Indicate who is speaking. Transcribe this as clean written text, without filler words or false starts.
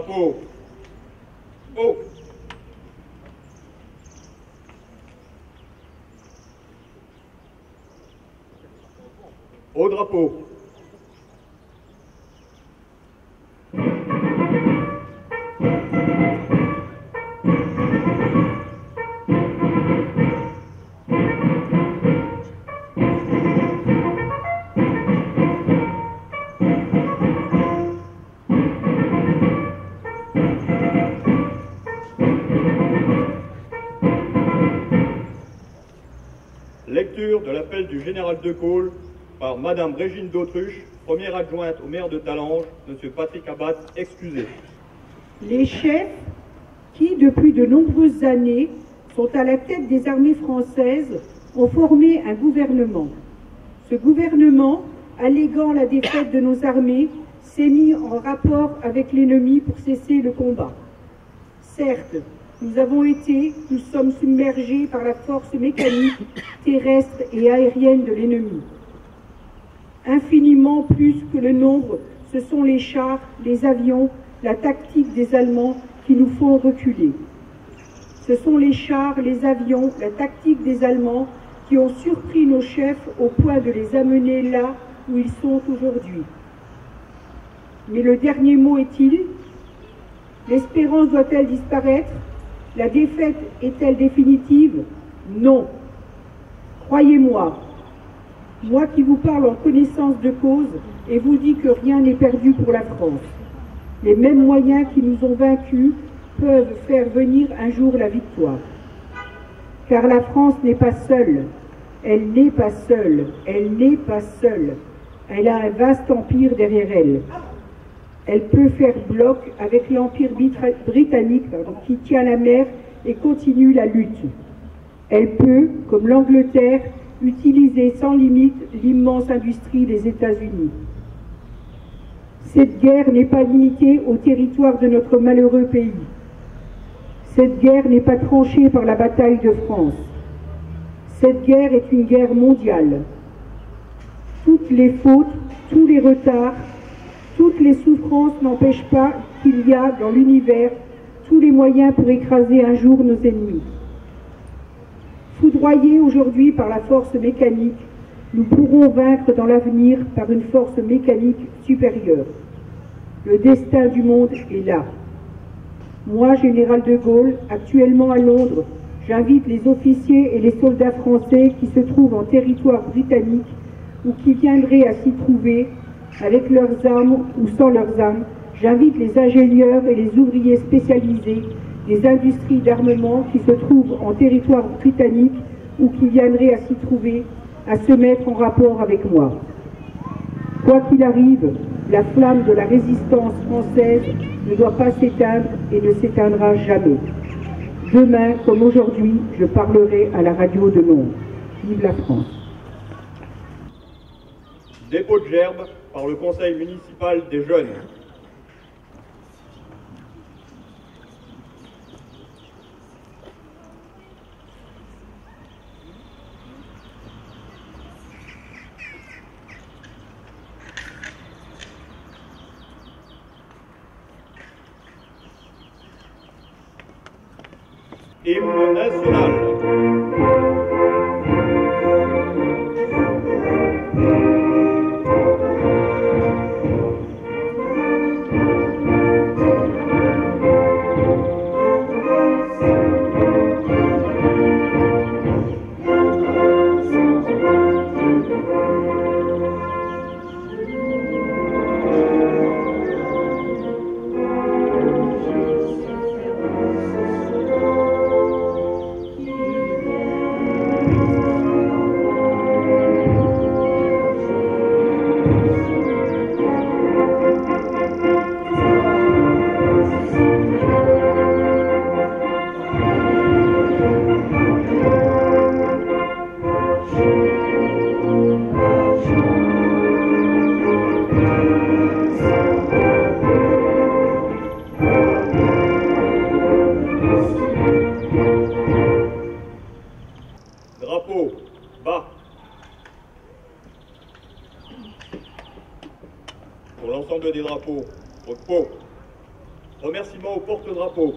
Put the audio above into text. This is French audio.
Speaker 1: Drapeau. Haut. Au drapeau. Lecture de l'appel du général de Gaulle par Madame Régine d'Autruche, première adjointe au maire de Talange, Monsieur Patrick Abad, excusé.
Speaker 2: Les chefs qui, depuis de nombreuses années, sont à la tête des armées françaises, ont formé un gouvernement. Ce gouvernement, alléguant la défaite de nos armées, s'est mis en rapport avec l'ennemi pour cesser le combat. Certes, nous sommes submergés par la force mécanique, terrestre et aérienne de l'ennemi. Infiniment plus que le nombre, ce sont les chars, les avions, la tactique des Allemands qui nous font reculer. Ce sont les chars, les avions, la tactique des Allemands qui ont surpris nos chefs au point de les amener là où ils sont aujourd'hui. Mais le dernier mot est-il? L'espérance doit-elle disparaître? La défaite est-elle définitive? Non. Croyez-moi, moi qui vous parle en connaissance de cause et vous dis que rien n'est perdu pour la France. Les mêmes moyens qui nous ont vaincus peuvent faire venir un jour la victoire. Car la France n'est pas seule. Elle n'est pas seule. Elle n'est pas seule. Elle a un vaste empire derrière elle. Elle peut faire bloc avec l'empire britannique qui tient la mer et continue la lutte. Elle peut, comme l'Angleterre, utiliser sans limite l'immense industrie des États-Unis. Cette guerre n'est pas limitée au territoire de notre malheureux pays. Cette guerre n'est pas tranchée par la bataille de France. Cette guerre est une guerre mondiale. Toutes les fautes, tous les retards, toutes les souffrances n'empêchent pas qu'il y a dans l'univers tous les moyens pour écraser un jour nos ennemis. Foudroyés aujourd'hui par la force mécanique, nous pourrons vaincre dans l'avenir par une force mécanique supérieure. Le destin du monde est là. Moi, général de Gaulle, actuellement à Londres, j'invite les officiers et les soldats français qui se trouvent en territoire britannique ou qui viendraient à s'y trouver, avec leurs armes ou sans leurs armes. J'invite les ingénieurs et les ouvriers spécialisés des industries d'armement qui se trouvent en territoire britannique ou qui viendraient à s'y trouver, à se mettre en rapport avec moi. Quoi qu'il arrive, la flamme de la résistance française ne doit pas s'éteindre et ne s'éteindra jamais. Demain, comme aujourd'hui, je parlerai à la radio de Londres. Vive la France.
Speaker 1: Dépôt de gerbe par le conseil municipal des jeunes. Hymne national. Drapeau, bas. Pour l'ensemble des drapeaux, repos. Remerciements au porte-drapeau